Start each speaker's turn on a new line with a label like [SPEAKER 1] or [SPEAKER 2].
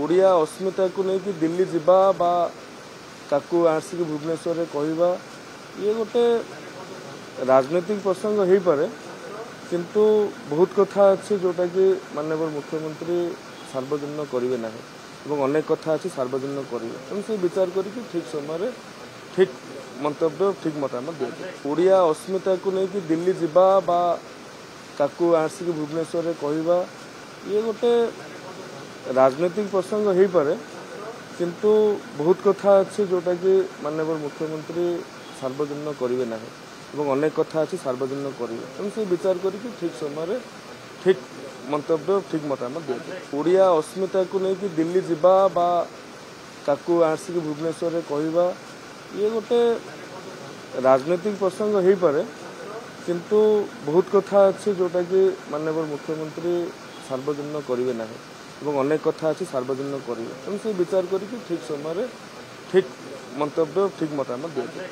[SPEAKER 1] ओडिया अस्मिता को लेकिन दिल्ली जीवा बा ताकू आसिक भुवनेश्वर कहवा ये गोटे राजनीतिक प्रसंग हो पारे किंतु बहुत कथा अच्छे जोटा कि माननीय मुख्यमंत्री सार्वजनिक करेंगे ना अनेक कथा अच्छी सार्वजनिक करेंगे तेणु से विचार करके ठीक समय ठीक मंतव्य ठीक मतामत दिए ओडिया अस्मिता को लेकिन दिल्ली जीवा बा ताकू आसिक भुवनेश्वर कहवा ये गोटे राजनीतिक प्रसंग हो पारे किंतु बहुत कथा अच्छे जोटा कि माननीय मुख्यमंत्री सार्वजनिक करेंगे ना अनेक कथा अच्छी सार्वजनिक करेंगे तेणु से विचार करके ठीक समय ठीक मंतव्य ठीक मतामत दिए ओडिया अस्मिता को लेकिन दिल्ली जीवा बा ताकू आसिक भुवनेश्वर कहवा ये गोटे राजनीतिक प्रसंग हो पारे किंतु बहुत कथा अच्छे जोटा कि माननीय मुख्यमंत्री सार्वजनिक करेंगे ना अनेक कथा अच्छी सार्वजनिक करेंगे तेणु से विचार करके ठीक समय ठीक मंतव्य ठीक मतामत दिए।